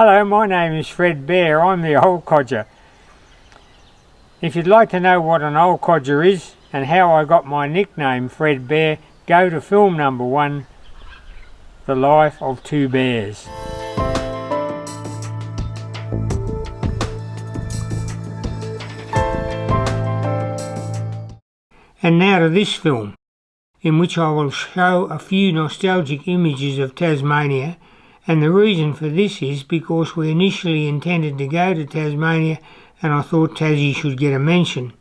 Hello, my name is Fred Bear. I'm the old codger. If you'd like to know what an old codger is and how I got my nickname Fred Bear, go to film number 1, The Life of Two Bears. And now to this film, in which I will show a few nostalgic images of Tasmania, and the reason for this is because we initially intended to go to Tasmania and I thought Tassie should get a mention.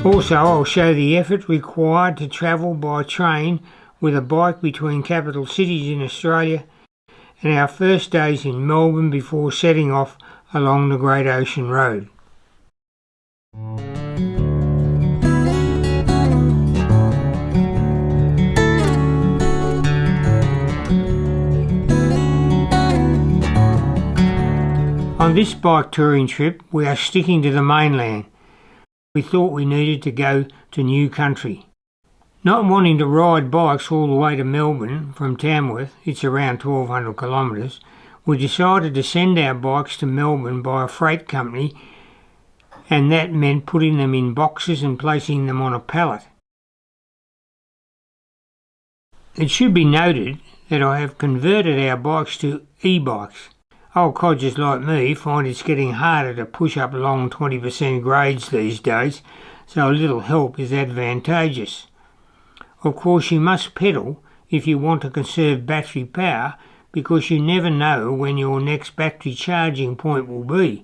Also, I'll show the effort required to travel by train with a bike between capital cities in Australia and our first days in Melbourne before setting off along the Great Ocean Road. On this bike touring trip, we are sticking to the mainland. We thought we needed to go to new country. Not wanting to ride bikes all the way to Melbourne from Tamworth, it's around 1200 kilometres, we decided to send our bikes to Melbourne by a freight company, and that meant putting them in boxes and placing them on a pallet. It should be noted that I have converted our bikes to e-bikes. Old codgers like me find it's getting harder to push up long 20% grades these days, so a little help is advantageous. Of course, you must pedal if you want to conserve battery power, because you never know when your next battery charging point will be.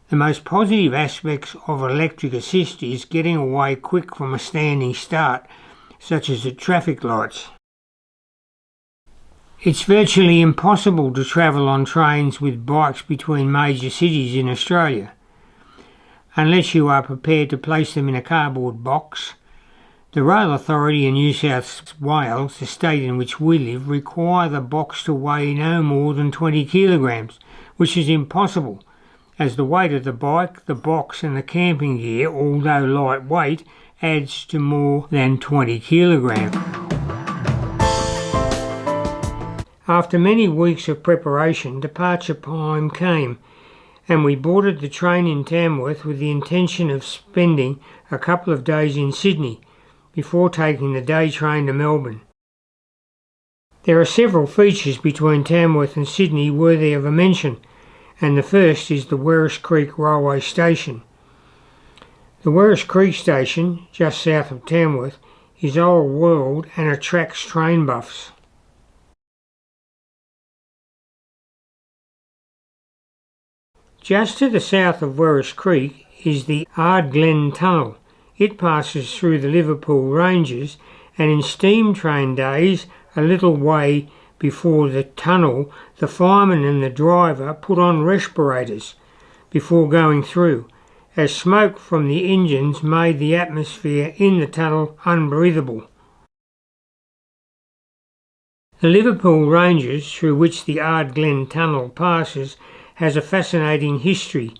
The most positive aspects of electric assist is getting away quick from a standing start, such as at traffic lights. It's virtually impossible to travel on trains with bikes between major cities in Australia, unless you are prepared to place them in a cardboard box. The Rail Authority in New South Wales, the state in which we live, require the box to weigh no more than 20 kilograms, which is impossible, as the weight of the bike, the box and the camping gear, although lightweight, adds to more than 20 kilograms. After many weeks of preparation, departure time came, and we boarded the train in Tamworth with the intention of spending a couple of days in Sydney before taking the day train to Melbourne. There are several features between Tamworth and Sydney worthy of a mention, and the first is the Werris Creek Railway Station. The Werris Creek Station, just south of Tamworth, is old world and attracts train buffs. Just to the south of Werris Creek is the Ardglen Tunnel. It passes through the Liverpool Ranges, and in steam train days, a little way before the tunnel, the fireman and the driver put on respirators before going through, as smoke from the engines made the atmosphere in the tunnel unbreathable. The Liverpool Ranges, through which the Ardglen Tunnel passes, has a fascinating history,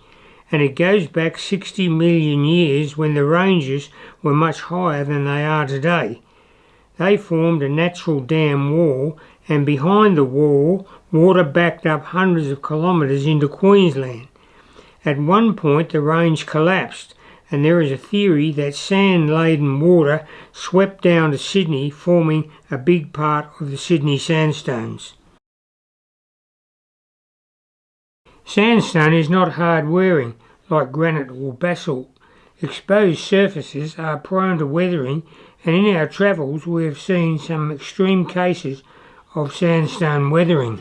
and it goes back 60 million years when the ranges were much higher than they are today. They formed a natural dam wall, and behind the wall, water backed up hundreds of kilometres into Queensland. At one point the range collapsed, and there is a theory that sand-laden water swept down to Sydney, forming a big part of the Sydney sandstones. Sandstone is not hard wearing like granite or basalt. Exposed surfaces are prone to weathering, and in our travels we have seen some extreme cases of sandstone weathering.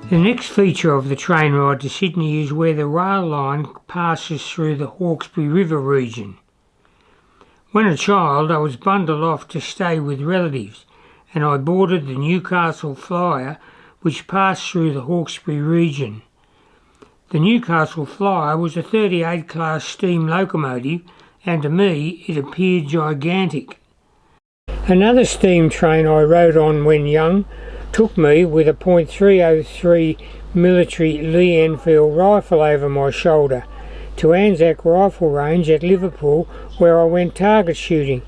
The next feature of the train ride to Sydney is where the rail line passes through the Hawkesbury River region. When a child, I was bundled off to stay with relatives, and I boarded the Newcastle Flyer, which passed through the Hawkesbury region. The Newcastle Flyer was a 38 class steam locomotive, and to me it appeared gigantic. Another steam train I rode on when young took me with a .303 military Lee Enfield rifle over my shoulder to Anzac Rifle Range at Liverpool, where I went target shooting.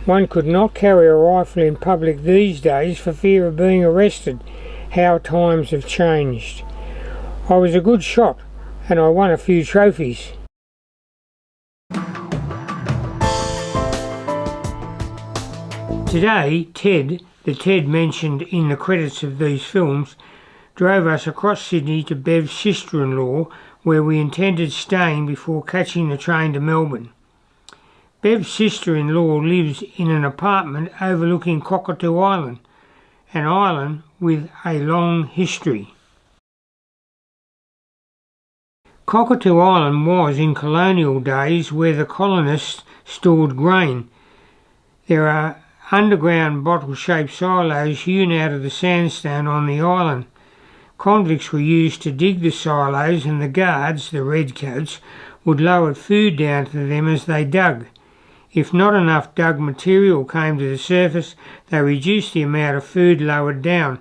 One could not carry a rifle in public these days for fear of being arrested. How times have changed. I was a good shot and I won a few trophies. Today, the Ted mentioned in the credits of these films, drove us across Sydney to Bev's sister-in-law, where we intended staying before catching the train to Melbourne. Bev's sister-in-law lives in an apartment overlooking Cockatoo Island, an island with a long history. Cockatoo Island was in colonial days where the colonists stored grain. There are underground bottle-shaped silos hewn out of the sandstone on the island. Convicts were used to dig the silos, and the guards, the redcoats, would lower food down to them as they dug. If not enough dug material came to the surface, they reduced the amount of food lowered down,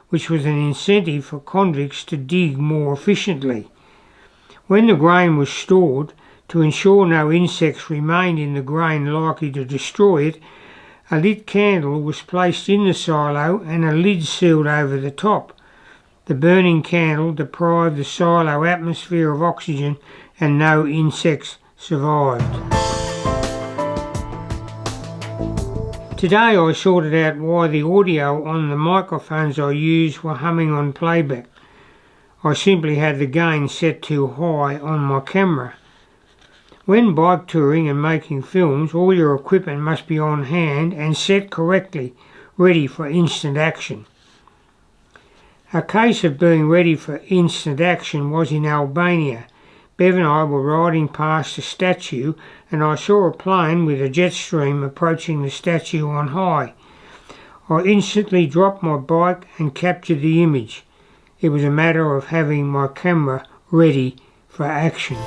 which was an incentive for convicts to dig more efficiently. When the grain was stored, to ensure no insects remained in the grain likely to destroy it, a lit candle was placed in the silo and a lid sealed over the top. The burning candle deprived the silo atmosphere of oxygen and no insects survived. Today I sorted out why the audio on the microphones I used were humming on playback. I simply had the gain set too high on my camera. When bike touring and making films, all your equipment must be on hand and set correctly, ready for instant action. A case of being ready for instant action was in Albania. Bev and I were riding past a statue and I saw a plane with a jet stream approaching the statue on high. I instantly dropped my bike and captured the image. It was a matter of having my camera ready for action.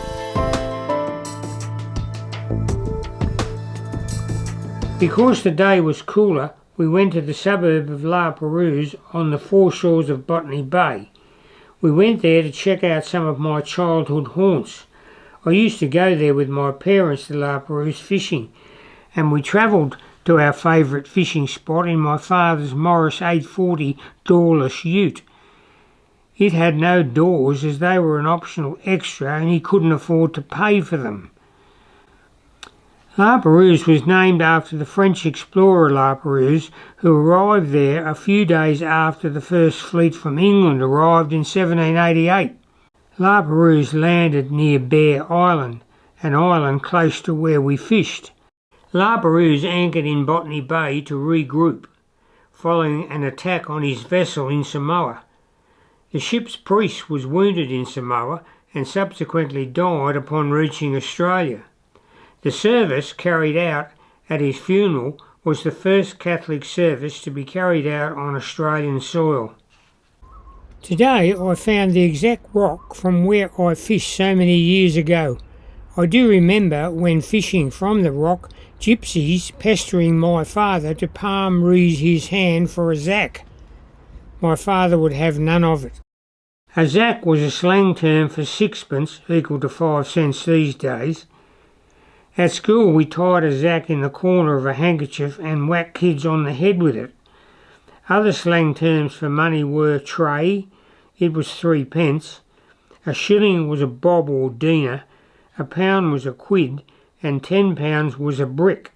Because the day was cooler, we went to the suburb of La Perouse on the foreshores of Botany Bay. We went there to check out some of my childhood haunts. I used to go there with my parents to La Perouse fishing, and we travelled to our favourite fishing spot in my father's Morris 840 doorless ute. It had no doors as they were an optional extra and he couldn't afford to pay for them. La Perouse was named after the French explorer La Perouse, who arrived there a few days after the first fleet from England arrived in 1788. La Perouse landed near Bear Island, an island close to where we fished. La Perouse anchored in Botany Bay to regroup, following an attack on his vessel in Samoa. The ship's priest was wounded in Samoa and subsequently died upon reaching Australia. The service carried out at his funeral was the first Catholic service to be carried out on Australian soil. Today I found the exact rock from where I fished so many years ago. I do remember when fishing from the rock, gypsies pestering my father to palm read his hand for a zac. My father would have none of it. A zac was a slang term for sixpence, equal to 5 cents these days. At school we tied a zac in the corner of a handkerchief and whacked kids on the head with it. Other slang terms for money were tray, it was 3 pence, a shilling was a bob or denar, a pound was a quid, and 10 pounds was a brick.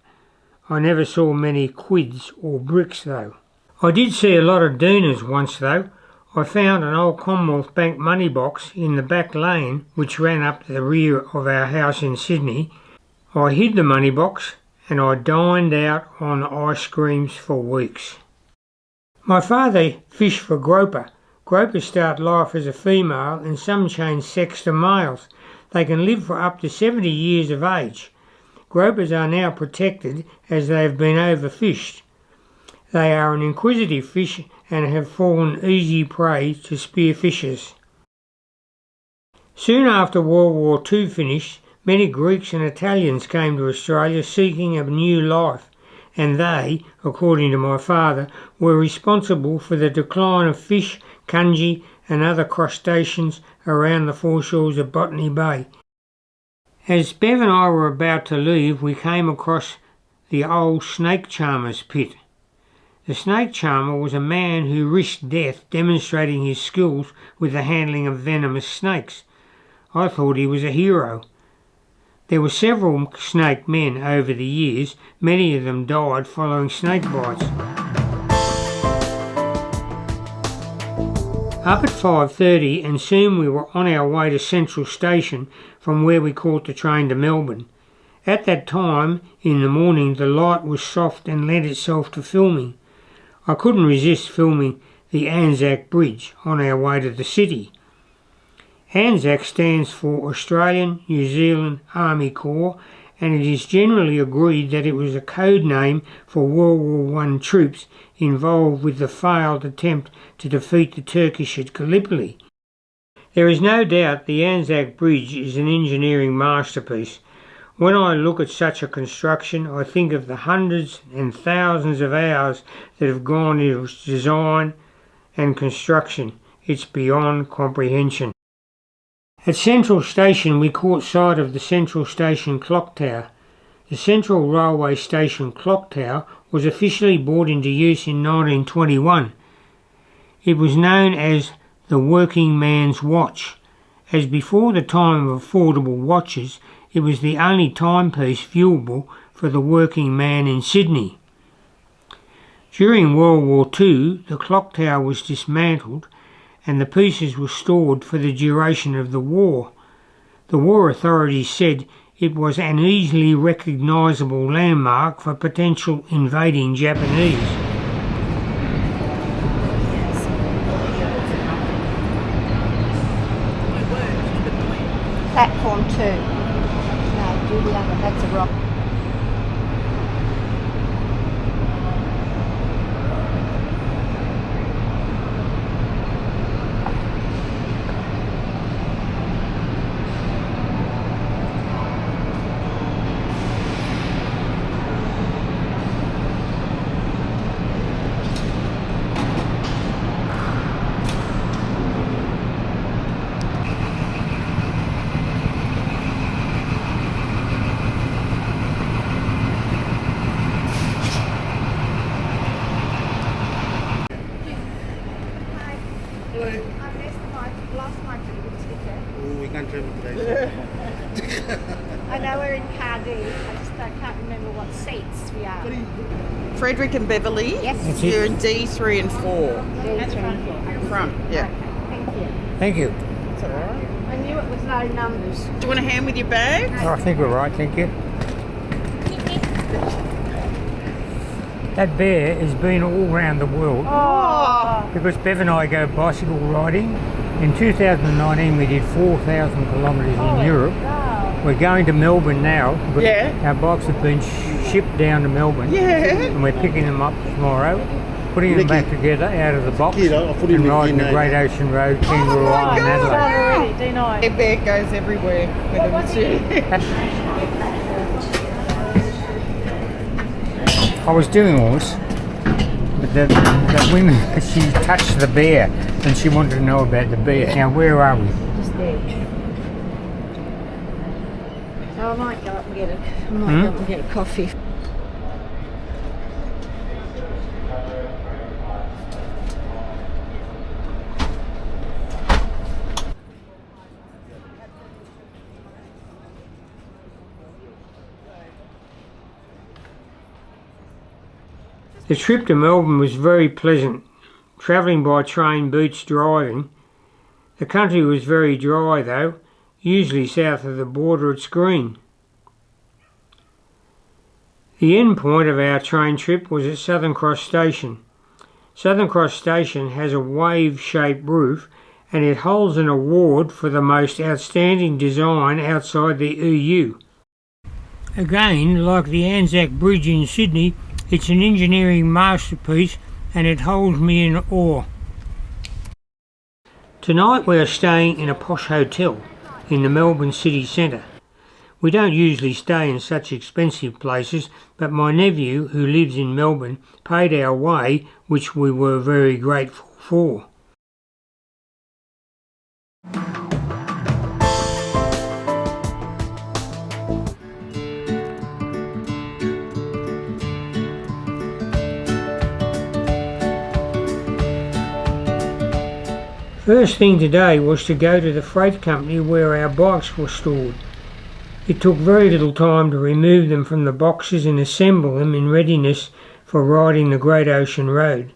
I never saw many quids or bricks though. I did see a lot of dinars once though. I found an old Commonwealth Bank money box in the back lane which ran up to the rear of our house in Sydney. I hid the money box and I dined out on ice creams for weeks. My father fished for grouper. Groupers start life as a female and some change sex to males. They can live for up to 70 years of age. Groupers are now protected as they have been overfished. They are an inquisitive fish and have fallen easy prey to spearfishers. Soon after World War II finished, many Greeks and Italians came to Australia seeking a new life, and they, according to my father, were responsible for the decline of fish, cungi and other crustaceans around the foreshores of Botany Bay. As Bev and I were about to leave, we came across the old snake charmer's pit. The snake charmer was a man who risked death demonstrating his skills with the handling of venomous snakes. I thought he was a hero. There were several snake men over the years. Many of them died following snake bites. Up at 5:30 and soon we were on our way to Central Station from where we caught the train to Melbourne. At that time in the morning the light was soft and lent itself to filming. I couldn't resist filming the Anzac Bridge on our way to the city. ANZAC stands for Australian New Zealand Army Corps, and it is generally agreed that it was a code name for World War I troops involved with the failed attempt to defeat the Turkish at Gallipoli. There is no doubt the Anzac Bridge is an engineering masterpiece. When I look at such a construction, I think of the hundreds and thousands of hours that have gone into its design and construction. It's beyond comprehension. At Central Station we caught sight of the Central Station Clock Tower. The Central Railway Station Clock Tower was officially brought into use in 1921. It was known as the Working Man's Watch, as before the time of affordable watches it was the only timepiece viewable for the working man in Sydney. During World War II the clock tower was dismantled and the pieces were stored for the duration of the war. The war authorities said it was an easily recognisable landmark for potential invading Japanese. Platform 2. No, do the other, that's a rock. Lost my ticket. Oh, we can't travel today. I know we're in Cardiff. I can't remember what seats we are. Frederick and Beverly. Yes. You're in D3 and 4. That's right. Front, yeah. Okay, thank you. Thank you. That's all right. I knew it was no numbers. Do you want a hand with your bag? Oh, I think we're right, thank you. That bear has been all around the world Oh. because Bev and I go bicycle riding. In 2019 we did 4,000 kilometres in Europe. Wow. We're going to Melbourne now. But Yeah. Our bikes have been shipped down to Melbourne. Yeah. And we're picking them up tomorrow, putting them back together out of the box Kid, I'll put him and in riding the DNA. Great Ocean Road, Kangaroo my Island, God. Adelaide. Already, do I? A bear goes everywhere with them too. I was doing all this, but the women, she touched the bear and she wanted to know about the bear. Now, where are we? Just there. So I might go up and get a coffee. The trip to Melbourne was very pleasant. travelling by train beats driving. The country was very dry though, usually south of the border it's green. The end point of our train trip was at Southern Cross Station. Southern Cross Station has a wave-shaped roof and it holds an award for the most outstanding design outside the EU. Again, like the Anzac Bridge in Sydney, it's an engineering masterpiece and it holds me in awe. Tonight we are staying in a posh hotel in the Melbourne city centre. We don't usually stay in such expensive places, but my nephew, who lives in Melbourne, paid our way, which we were very grateful for. First thing today was to go to the freight company where our bikes were stored. It took very little time to remove them from the boxes and assemble them in readiness for riding the Great Ocean Road.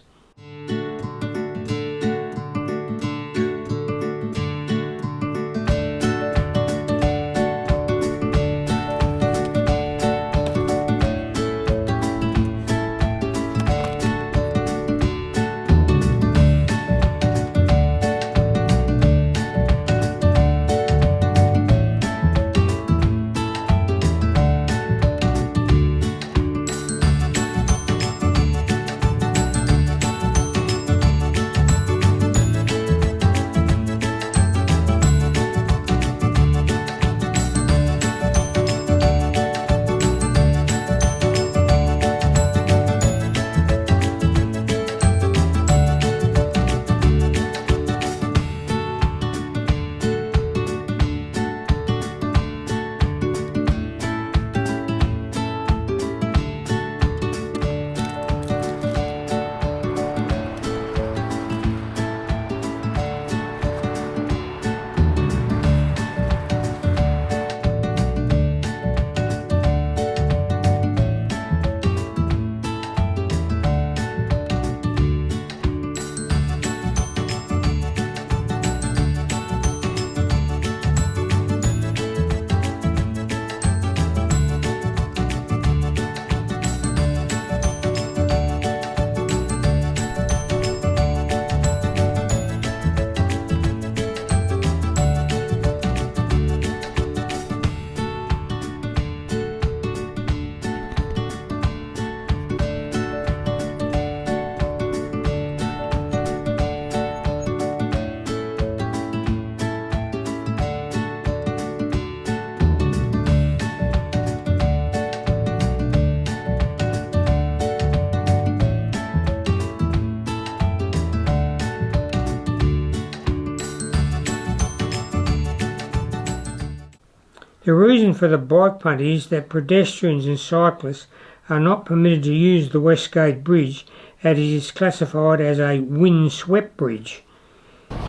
The reason for the bike punt is that pedestrians and cyclists are not permitted to use the Westgate Bridge as it is classified as a wind-swept bridge.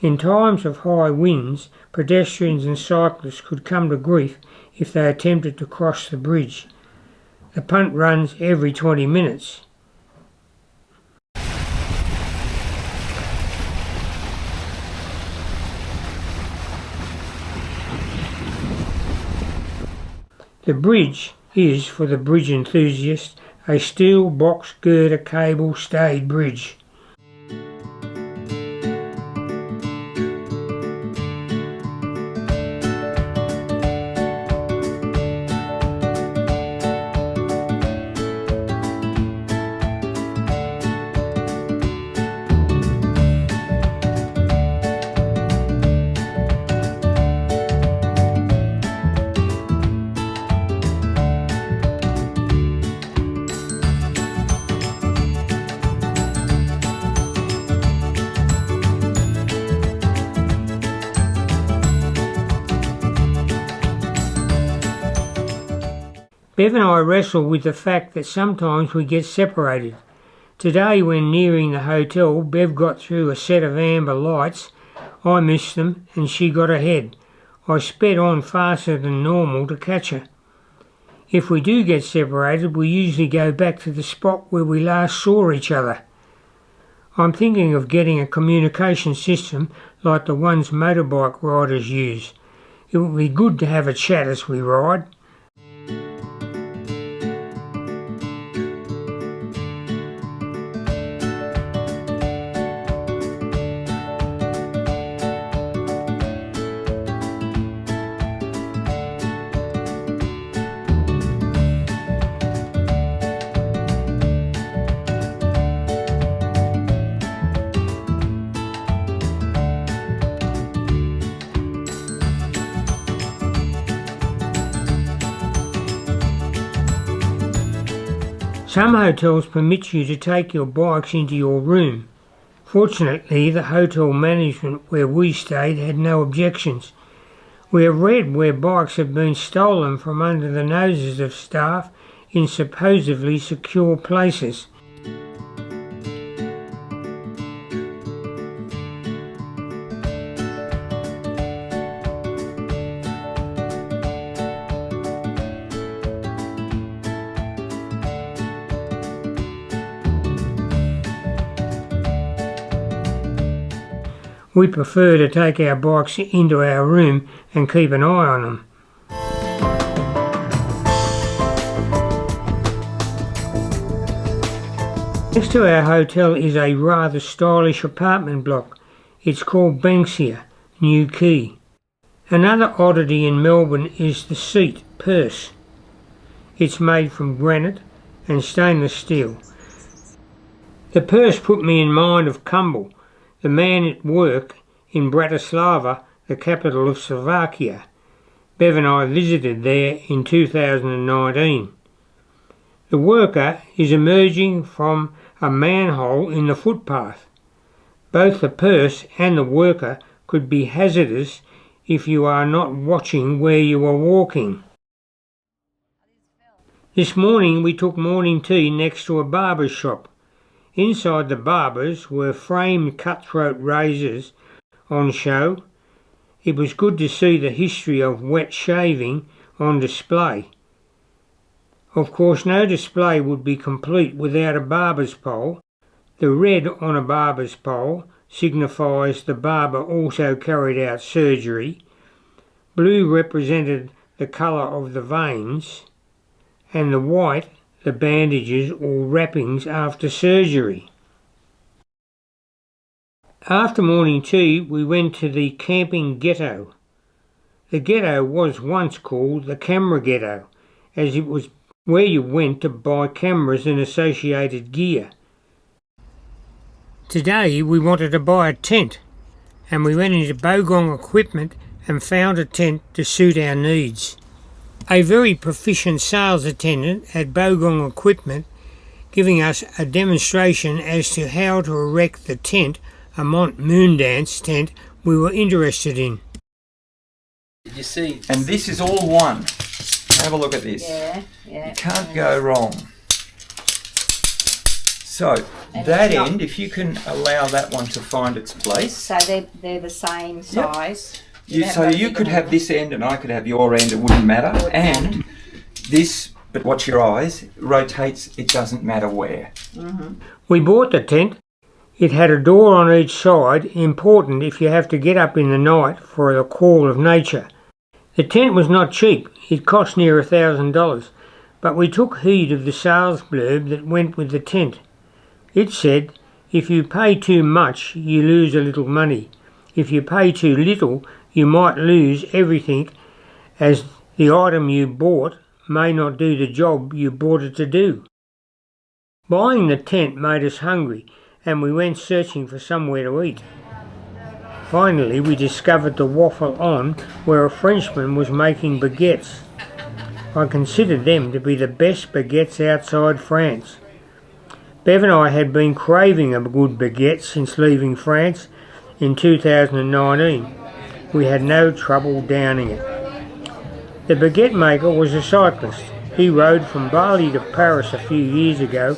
In times of high winds, pedestrians and cyclists could come to grief if they attempted to cross the bridge. The punt runs every 20 minutes. The bridge is, for the bridge enthusiast, a steel box girder cable stayed bridge. Bev and I wrestle with the fact that sometimes we get separated. Today, when nearing the hotel, Bev got through a set of amber lights. I missed them and she got ahead. I sped on faster than normal to catch her. If we do get separated, we usually go back to the spot where we last saw each other. I'm thinking of getting a communication system like the ones motorbike riders use. It would be good to have a chat as we ride. Some hotels permit you to take your bikes into your room. Fortunately, the hotel management where we stayed had no objections. We have read where bikes have been stolen from under the noses of staff in supposedly secure places. We prefer to take our bikes into our room and keep an eye on them. Next to our hotel is a rather stylish apartment block. It's called Banksia, New Quay. Another oddity in Melbourne is the seat, purse. It's made from granite and stainless steel. The purse put me in mind of Kumbel, the man at work in Bratislava, the capital of Slovakia. Bev and I visited there in 2019. The worker is emerging from a manhole in the footpath. Both the purse and the worker could be hazardous if you are not watching where you are walking. This morning we took morning tea next to a barber's shop. Inside the barbers were framed cutthroat razors on show. It was good to see the history of wet shaving on display. Of course, no display would be complete without a barber's pole. The red on a barber's pole signifies the barber also carried out surgery. Blue represented the colour of the veins, and the white the bandages or wrappings after surgery. After morning tea we went to the camping ghetto. The ghetto was once called the camera ghetto, as it was where you went to buy cameras and associated gear. Today we wanted to buy a tent, and we went into Bogong Equipment and found a tent to suit our needs. A very proficient sales attendant at Bogong Equipment giving us a demonstration as to how to erect the tent, a Mont Moondance tent we were interested in. You see, and this is all one. Have a look at this. Yeah. You can't go wrong. So that end, if you can allow that one to find its place. So they're the same size. So you could have this end and I could have your end, it wouldn't matter. And this, but watch your eyes, rotates, it doesn't matter where. Mm-hmm. We bought the tent. It had a door on each side, important if you have to get up in the night for the call of nature. The tent was not cheap. It cost near $1,000, but we took heed of the sales blurb that went with the tent. It said, if you pay too much, you lose a little money. If you pay too little, you might lose everything, as the item you bought may not do the job you bought it to do. Buying the tent made us hungry, and we went searching for somewhere to eat. Finally, we discovered the Waffle On, where a Frenchman was making baguettes. I considered them to be the best baguettes outside France. Bev and I had been craving a good baguette since leaving France in 2019. We had no trouble downing it. The baguette maker was a cyclist. He rode from Bali to Paris a few years ago,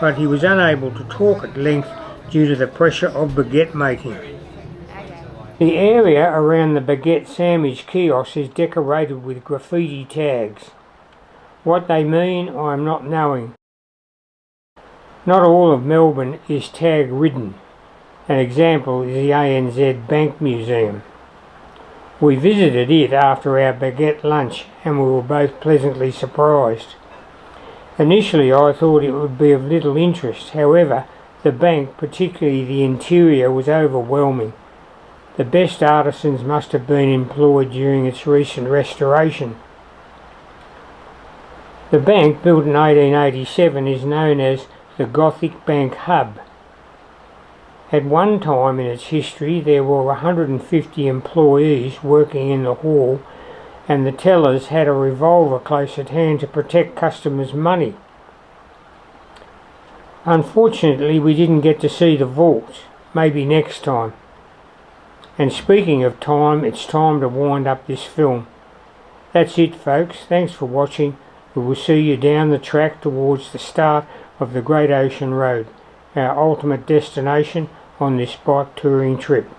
but he was unable to talk at length due to the pressure of baguette making. The area around the baguette sandwich kiosk is decorated with graffiti tags. What they mean, I am not knowing. Not all of Melbourne is tag ridden. An example is the ANZ Bank Museum. We visited it after our baguette lunch and we were both pleasantly surprised. Initially I thought it would be of little interest, however the bank, particularly the interior, was overwhelming. The best artisans must have been employed during its recent restoration. The bank, built in 1887, is known as the Gothic Bank Hub. At one time in its history there were 150 employees working in the hall, and the tellers had a revolver close at hand to protect customers' money. Unfortunately we didn't get to see the vault. Maybe next time. And speaking of time, it's time to wind up this film. That's it folks, thanks for watching. We will see you down the track towards the start of the Great Ocean Road, our ultimate destination on this bike touring trip.